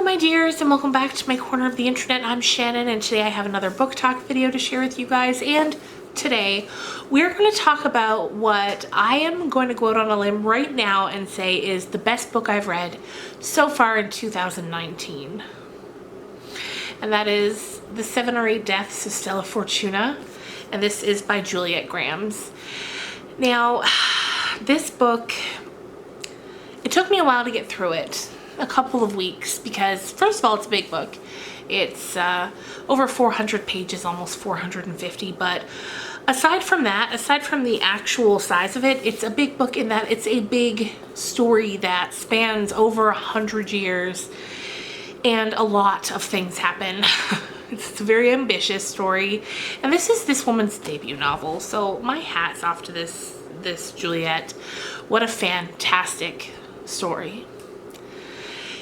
my dears, and welcome back to my corner of the internet. I'm Shannon, and today I have another book talk video to share with you guys. And today we're going to talk about what I am going to go out on a limb right now and say is the best book I've read so far in 2019. And that is The 7 or 8 Deaths of Stella Fortuna. And this is by Juliet Grams. Now, this book, it took me a while to get through it. A couple of weeks, because first of all, it's a big book. It's over 400 pages, almost 450, but aside from that, aside from the actual size of it, it's a big book in that it's a big story that spans over 100 years, and a lot of things happen. It's a very ambitious story, and this is this woman's debut novel, so my hat's off to this Juliet. What a fantastic story.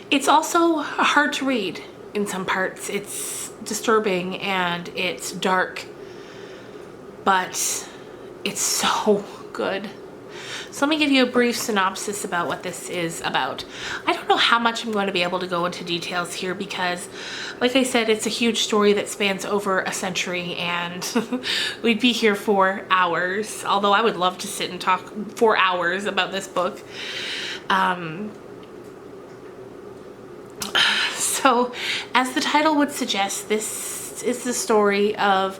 It's also hard to read in some parts. It's disturbing and it's dark, but it's so good. So let me give you a brief synopsis about what this is about. I don't know how much I'm going to be able to go into details here because, like I said, it's a huge story that spans over a century, and we'd be here for hours, although I would love to sit and talk for hours about this book. So, as the title would suggest, this is the story of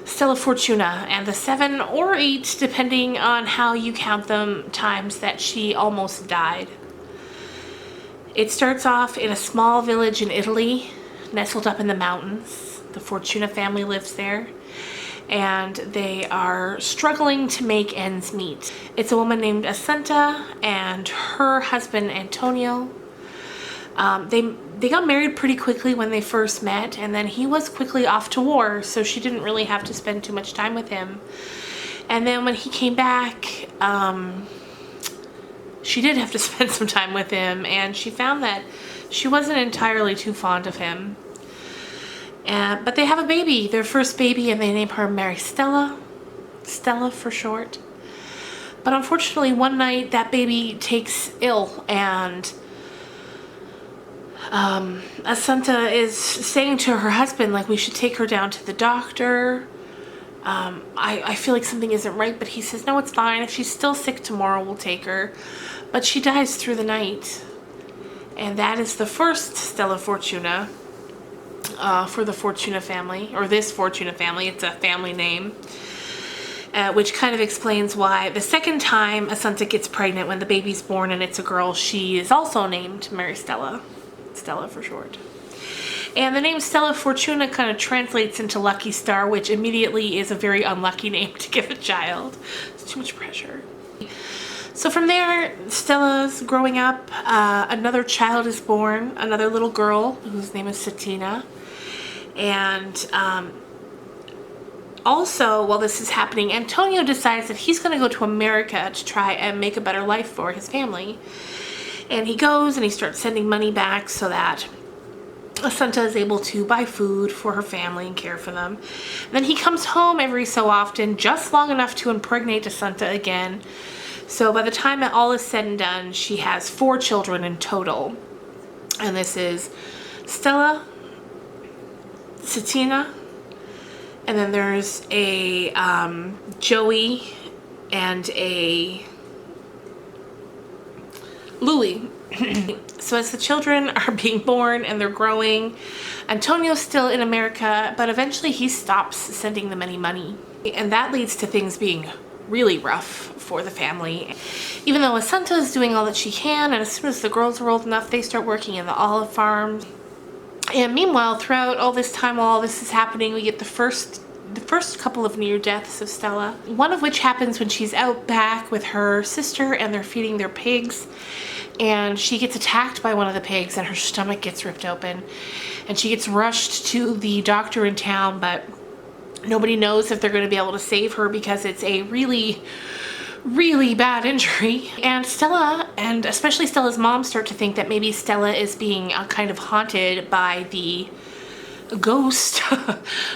Stella Fortuna and the 7 or 8, depending on how you count them, times that she almost died. It starts off in a small village in Italy, nestled up in the mountains. The Fortuna family lives there, and they are struggling to make ends meet. It's a woman named Assunta and her husband Antonio. They got married pretty quickly when they first met, and then he was quickly off to war, so she didn't really have to spend too much time with him. And then when he came back, she did have to spend some time with him, and she found that she wasn't entirely too fond of him. But they have a baby, their first baby, and they name her Mary Stella, Stella for short. But unfortunately, one night that baby takes ill, and Assunta is saying to her husband, like, we should take her down to the doctor. I feel like something isn't right, but he says, no, it's fine. If she's still sick tomorrow, we'll take her. But she dies through the night. And that is the first Stella Fortuna for the Fortuna family, or this Fortuna family. It's a family name. Which kind of explains why the second time Assunta gets pregnant, when the baby's born and it's a girl, she is also named Mary Stella. Stella for short. And the name Stella Fortuna kind of translates into lucky star, which immediately is a very unlucky name to give a child. It's too much pressure. So from there, Stella's growing up. Another child is born, another little girl whose name is Satina. And also, while this is happening, Antonio decides that he's going to go to America to try and make a better life for his family. And he goes and he starts sending money back so that Assunta is able to buy food for her family and care for them. And then he comes home every so often, just long enough to impregnate Assunta again. So by the time that all is said and done, she has 4 children in total. And this is Stella, Satina, and then there's a Joey and a Louis. So as the children are being born and they're growing, Antonio's still in America, but eventually he stops sending them any money. And that leads to things being really rough for the family. Even though Assunta is doing all that she can, and as soon as the girls are old enough, they start working in the olive farms. And meanwhile, throughout all this time, while all this is happening, we get the first couple of near deaths of Stella. One of which happens when she's out back with her sister and they're feeding their pigs, and she gets attacked by one of the pigs and her stomach gets ripped open, and she gets rushed to the doctor in town, but nobody knows if they're going to be able to save her because it's a really bad injury. And Stella, and especially Stella's mom, start to think that maybe Stella is being kind of haunted by the ghost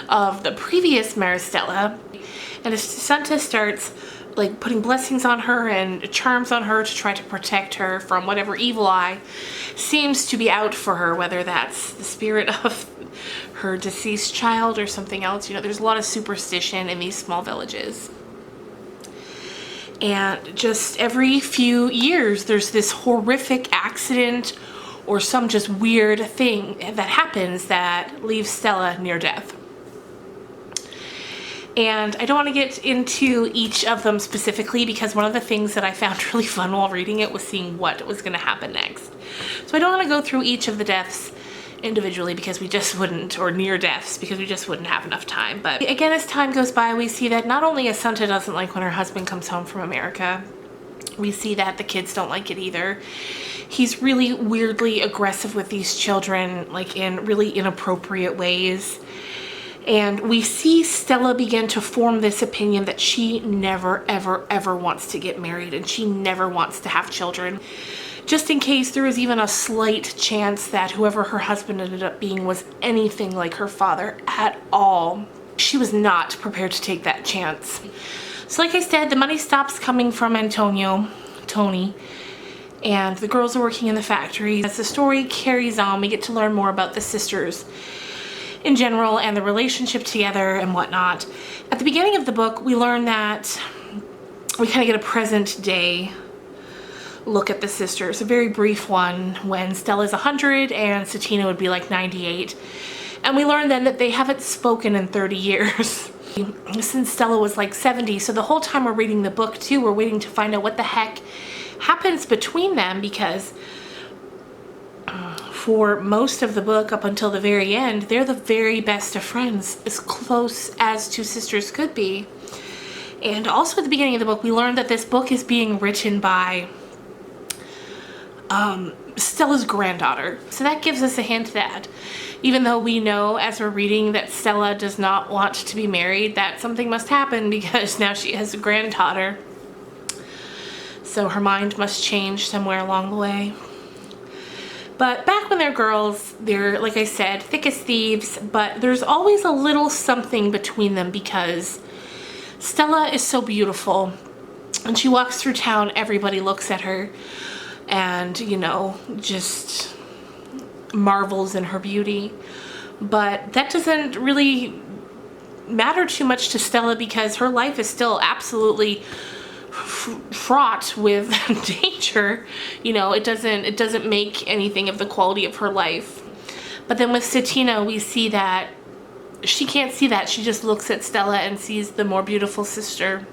of the previous Maristella. And Assunta starts like putting blessings on her and charms on her to try to protect her from whatever evil eye seems to be out for her, whether that's the spirit of her deceased child or something else. You know, there's a lot of superstition in these small villages. And just every few years, there's this horrific accident or some just weird thing that happens that leaves Stella near death. And I don't want to get into each of them specifically because one of the things that I found really fun while reading it was seeing what was going to happen next. So I don't want to go through each of the deaths individually because we just wouldn't, or near deaths because we just wouldn't have enough time. But again, as time goes by, we see that not only Assunta doesn't like when her husband comes home from America, we see that the kids don't like it either. He's really weirdly aggressive with these children, like in really inappropriate ways. And we see Stella begin to form this opinion that she never, ever, ever wants to get married and she never wants to have children. Just in case there was even a slight chance that whoever her husband ended up being was anything like her father at all. She was not prepared to take that chance. So like I said, the money stops coming from Tony, and the girls are working in the factory. As the story carries on, we get to learn more about the sisters in general and the relationship together and whatnot. At the beginning of the book, we learn that we kind of get a present day look at the sisters, a very brief one when Stella's 100 and Satina would be like 98. And we learn then that they haven't spoken in 30 years since Stella was like 70. So the whole time we're reading the book too, we're waiting to find out what the heck happens between them, because for most of the book up until the very end, they're the very best of friends, as close as two sisters could be. And also at the beginning of the book, we learned that this book is being written by Stella's granddaughter. So that gives us a hint that even though we know as we're reading that Stella does not want to be married, that something must happen because now she has a granddaughter. So her mind must change somewhere along the way. But back when they're girls, they're, like I said, thick as thieves, but there's always a little something between them because Stella is so beautiful. When she walks through town, everybody looks at her and, you know, just marvels in her beauty. But that doesn't really matter too much to Stella because her life is still absolutely fraught with danger. You know, it doesn't make anything of the quality of her life. But then with Satina, we see that she can't see that. She just looks at Stella and sees the more beautiful sister.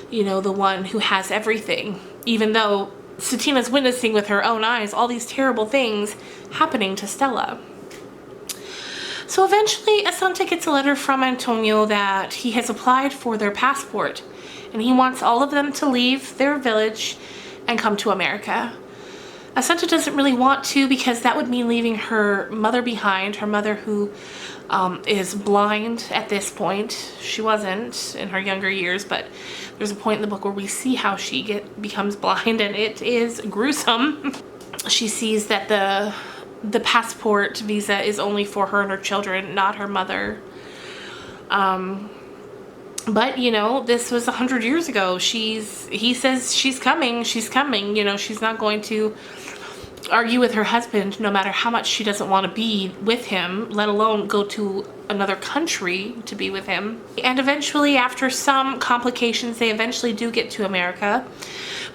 You know, the one who has everything. Even though Satina's witnessing with her own eyes all these terrible things happening to Stella. So eventually, Assunta gets a letter from Antonio that he has applied for their passport. And he wants all of them to leave their village and come to America. Assunta doesn't really want to because that would mean leaving her mother behind, her mother who is blind at this point. She wasn't in her younger years, but there's a point in the book where we see how she becomes blind, and it is gruesome. She sees that the passport visa is only for her and her children, not her mother. But, you know, this was 100 years ago. He says she's coming, you know, she's not going to argue with her husband no matter how much she doesn't want to be with him, let alone go to another country to be with him. And eventually, after some complications, they eventually do get to America,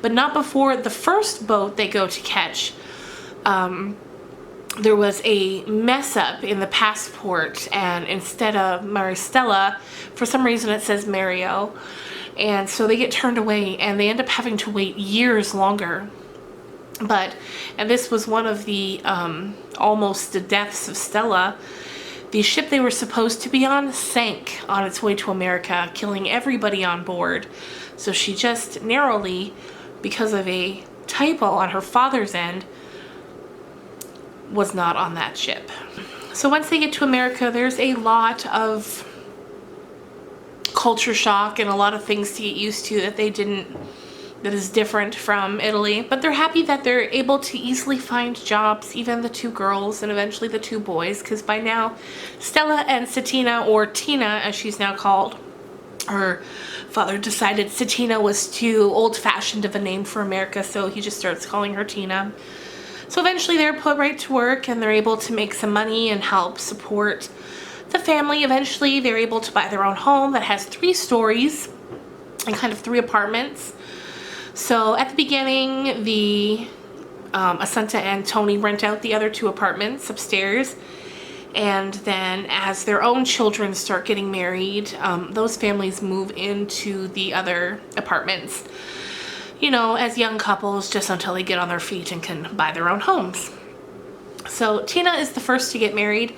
but not before the first boat they go to catch. There was a mess up in the passport, and instead of Maristella, for some reason it says Mario, and so they get turned away and they end up having to wait years longer. And this was one of the almost the deaths of Stella. The ship they were supposed to be on sank on its way to America, killing everybody on board. So she just narrowly, because of a typo on her father's end, was not on that ship. So once they get to America, there's a lot of culture shock and a lot of things to get used to that is different from Italy. But they're happy that they're able to easily find jobs, even the two girls and eventually the two boys, because by now Stella and Satina, or Tina as she's now called, her father decided Satina was too old-fashioned of a name for America, so he just starts calling her Tina. So eventually they're put right to work and they're able to make some money and help support the family. Eventually they're able to buy their own home that has 3 stories and kind of 3 apartments. So at the beginning, the Assunta and Tony rent out the other 2 apartments upstairs. And then as their own children start getting married, those families move into the other apartments, you know, as young couples, just until they get on their feet and can buy their own homes. So Tina is the first to get married.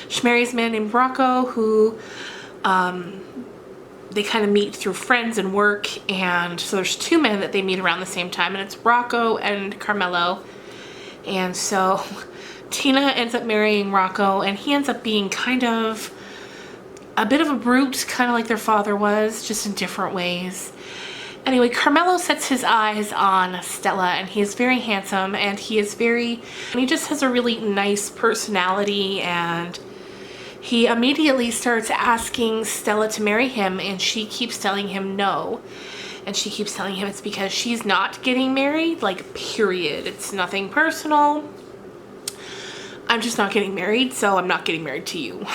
She marries a man named Rocco, who they kind of meet through friends and work. And so there's 2 men that they meet around the same time, and it's Rocco and Carmelo. And so Tina ends up marrying Rocco, and he ends up being kind of a bit of a brute, kind of like their father was, just in different ways. Anyway, Carmelo sets his eyes on Stella, and he is very handsome, and he just has a really nice personality, and he immediately starts asking Stella to marry him, and she keeps telling him no. And she keeps telling him it's because she's not getting married, like, period. It's nothing personal. I'm just not getting married, so I'm not getting married to you.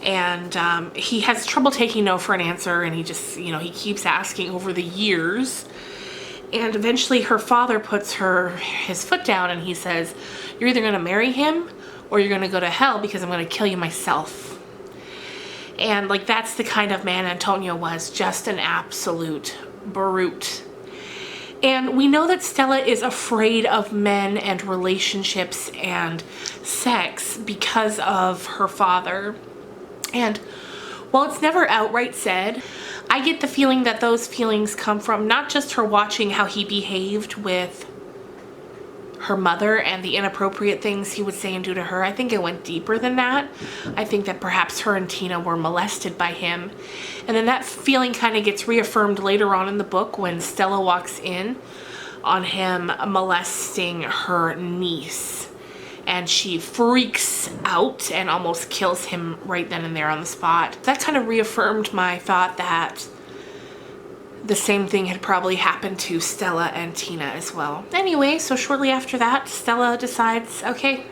And he has trouble taking no for an answer, and he just, you know, he keeps asking over the years. And eventually her father puts his foot down, and he says, you're either going to marry him or you're going to go to hell, because I'm going to kill you myself. And like, that's the kind of man Antonio was, just an absolute brute. And we know that Stella is afraid of men and relationships and sex because of her father. And while it's never outright said, I get the feeling that those feelings come from not just her watching how he behaved with her mother and the inappropriate things he would say and do to her. I think it went deeper than that. I think that perhaps her and Tina were molested by him. And then that feeling kind of gets reaffirmed later on in the book when Stella walks in on him molesting her niece. And she freaks out and almost kills him right then and there on the spot. That kind of reaffirmed my thought that the same thing had probably happened to Stella and Tina as well. Anyway, so shortly after that, Stella decides, okay,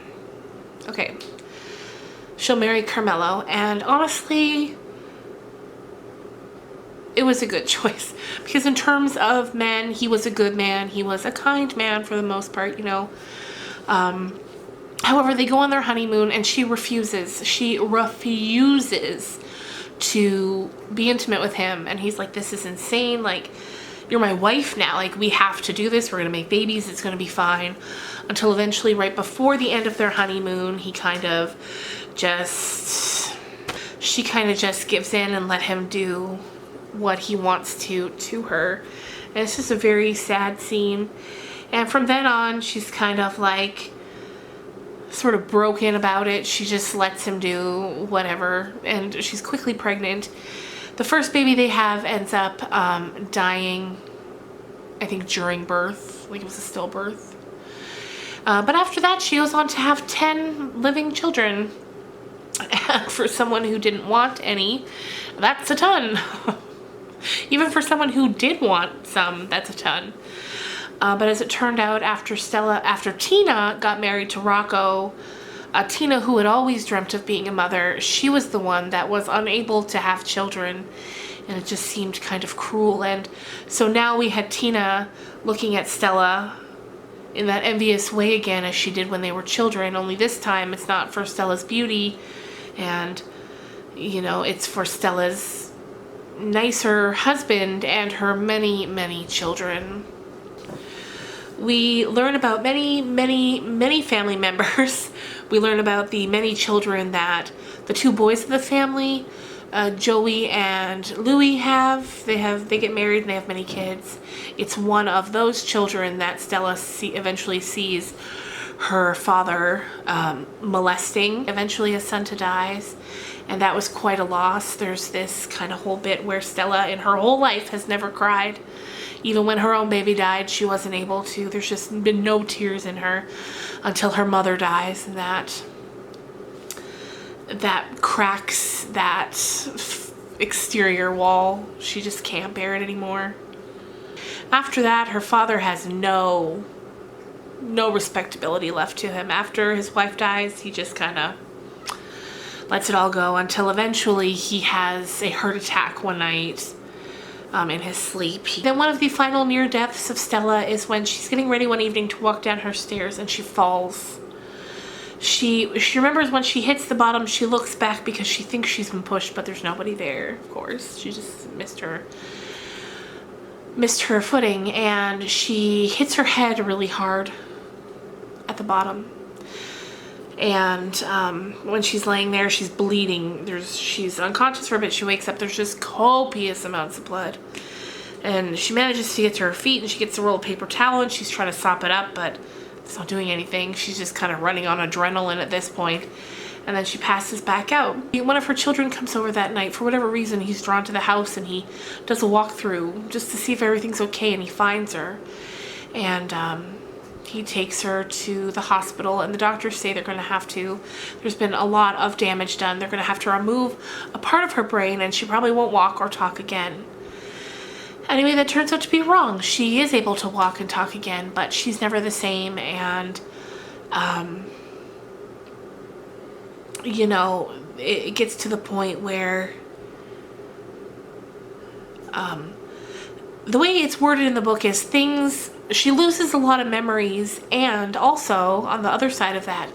she'll marry Carmelo. And honestly, it was a good choice, because in terms of men, he was a good man. He was a kind man for the most part, you know. However, they go on their honeymoon, and she refuses. She refuses to be intimate with him. And he's like, this is insane. Like, you're my wife now. Like, we have to do this. We're going to make babies. It's going to be fine. Until eventually, right before the end of their honeymoon, she kind of just gives in and let him do what he wants to her. And it's just a very sad scene. And from then on, she's kind of like sort of broken about it. She just lets him do whatever, and she's quickly pregnant. The first baby they have ends up dying, I think during birth, like it was a stillbirth. But after that, she goes on to have 10 living children. And for someone who didn't want any, that's a ton. Even for someone who did want some, that's a ton. But as it turned out, after Tina got married to Rocco, Tina, who had always dreamt of being a mother, she was the one that was unable to have children, and it just seemed kind of cruel. And so now we had Tina looking at Stella in that envious way again, as she did when they were children, only this time it's not for Stella's beauty, and, you know, it's for Stella's nicer husband and her many, many children. We learn about many, many, many family members. We learn about the many children that the 2 boys of the family, Joey and Louie, have. They get married and they have many kids. It's one of those children that Stella eventually sees her father molesting. Eventually Assunta dies, and that was quite a loss. There's this kind of whole bit where Stella in her whole life has never cried. Even when her own baby died, she wasn't able to. There's just been no tears in her until her mother dies, and that cracks that exterior wall. She just can't bear it anymore. After that, her father has no respectability left to him. After his wife dies, he just kind of lets it all go until eventually he has a heart attack one night in his sleep. Then one of the final near deaths of Stella is when she's getting ready one evening to walk down her stairs and she falls. She remembers when she hits the bottom, she looks back because she thinks she's been pushed, but there's nobody there, of course. She just missed her footing, and she hits her head really hard at the bottom. And when she's laying there, she's bleeding. She's unconscious for a bit. She wakes up. There's just copious amounts of blood. And she manages to get to her feet, and she gets a roll of paper towel, and she's trying to sop it up, but it's not doing anything. She's just kind of running on adrenaline at this point. And then she passes back out. One of her children comes over that night. For whatever reason, he's drawn to the house, and he does a walkthrough just to see if everything's okay, and he finds her. And he takes her to the hospital, and the doctors say they're going to have to, there's been a lot of damage done. They're going to have to remove a part of her brain, and she probably won't walk or talk again. Anyway, that turns out to be wrong. She is able to walk and talk again, but she's never the same, and you know, it gets to the point where the way it's worded in the book is she loses a lot of memories, and also, on the other side of that,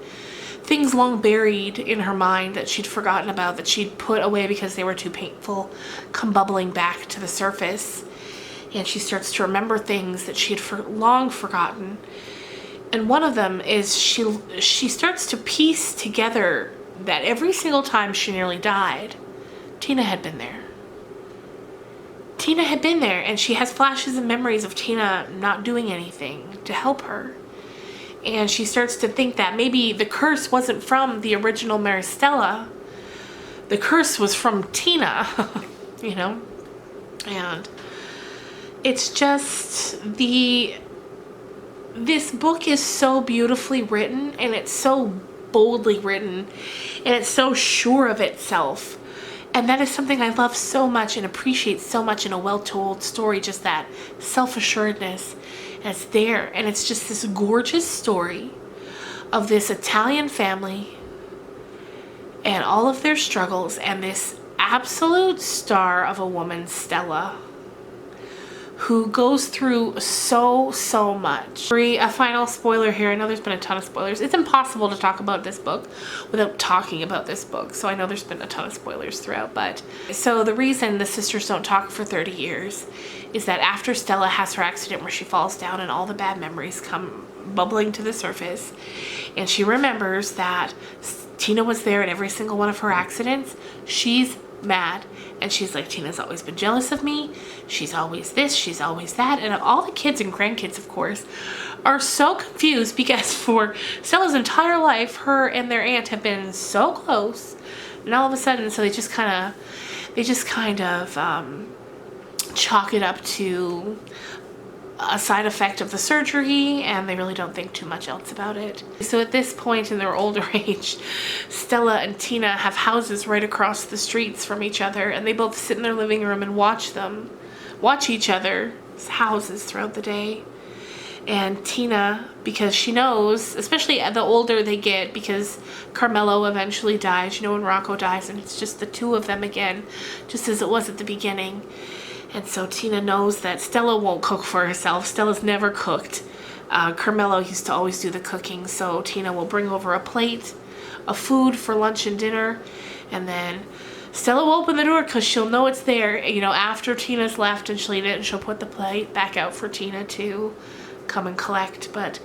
things long buried in her mind that she'd forgotten about, that she'd put away because they were too painful, come bubbling back to the surface. And she starts to remember things that she had long forgotten. And one of them is she starts to piece together that every single time she nearly died, Tina had been there. Tina had been there, and she has flashes and memories of Tina not doing anything to help her. And she starts to think that maybe the curse wasn't from the original Maristella. The curse was from Tina, you know? And it's just this book is so beautifully written, and it's so boldly written, and it's so sure of itself. And that is something I love so much and appreciate so much in a well-told story, just that self-assuredness. And it's there, and it's just this gorgeous story of this Italian family and all of their struggles, and this absolute star of a woman, Stella, who goes through so much. A final spoiler here. I know there's been a ton of spoilers. It's impossible to talk about this book without talking about this book. So I know there's been a ton of spoilers throughout. But so the reason the sisters don't talk for 30 years is that after Stella has her accident where she falls down and all the bad memories come bubbling to the surface, and she remembers that Tina was there at every single one of her accidents, she's mad. And she's like, Tina's always been jealous of me. She's always this, she's always that. And all the kids and grandkids, of course, are so confused because for Stella's entire life, her and their aunt have been so close. And all of a sudden, so they just kind of chalk it up to a side effect of the surgery, and they really don't think too much else about it. So at this point in their older age, Stella and Tina have houses right across the streets from each other, and they both sit in their living room and watch each other's houses throughout the day. And Tina, because she knows, especially the older they get, because Carmelo eventually dies, you know, when Rocco dies, and it's just the two of them again, just as it was at the beginning. And so Tina knows that Stella won't cook for herself. Stella's never cooked. Carmelo used to always do the cooking, so Tina will bring over a plate of food for lunch and dinner, and then Stella will open the door because she'll know it's there, you know, after Tina's left, and she'll eat it, and she'll put the plate back out for Tina to come and collect. But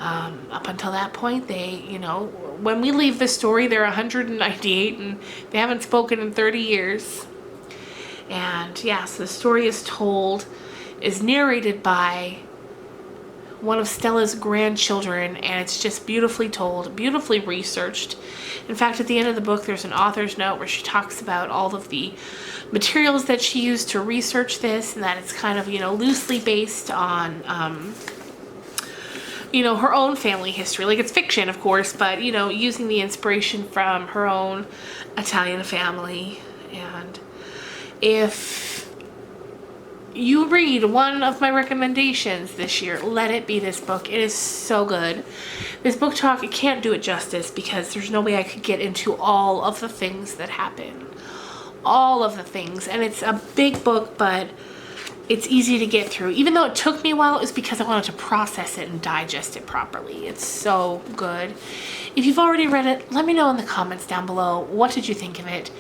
up until that point, they, you know, when we leave the story, they're 198, and they haven't spoken in 30 years. And yeah, so the story is narrated by one of Stella's grandchildren, and it's just beautifully told, beautifully researched. In fact, at the end of the book, there's an author's note where she talks about all of the materials that she used to research this, and that it's kind of, you know, loosely based on, you know, her own family history. Like, it's fiction, of course, but, you know, using the inspiration from her own Italian family. And if you read one of my recommendations this year, let it be this book. It is so good. This book talk, it can't do it justice because there's no way I could get into all of the things that happen. All of the things. And it's a big book, but it's easy to get through. Even though it took me a while, it was because I wanted to process it and digest it properly. It's so good. If you've already read it, let me know in the comments down below. What did you think of it?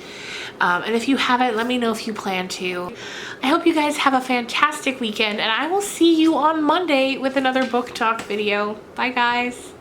And if you haven't, let me know if you plan to. I hope you guys have a fantastic weekend, and I will see you on Monday with another book talk video. Bye, guys.